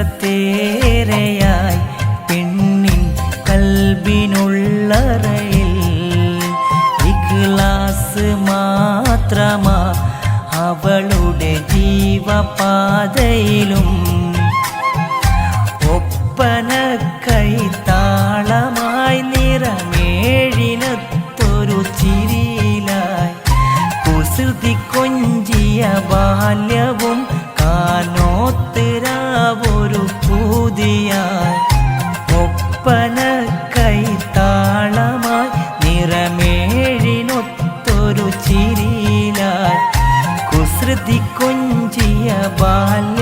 സെക്രട്ടേറിയായി പെണ്ണിൻ കൽബിനുള്ളറയിൽ ഇഖ്ലാസ് മാത്രമാ അവളുടെ ജീവപാതയിലും. ഒപ്പന കൈത്താളമായി നിറമേഴിനത്തൊരു ചിരിയിലായി കുസൃതി കൊഞ്ചിയ ബാല്യവും കാനോത്തിരാവൊരു പൂതിയായി. ഒപ്പന കൈത്താളമായി നിറമേഴിനൊത്തൊരു ചിരിയിലായി കുസൃതി കൊഞ്ചിയ ബാല്യ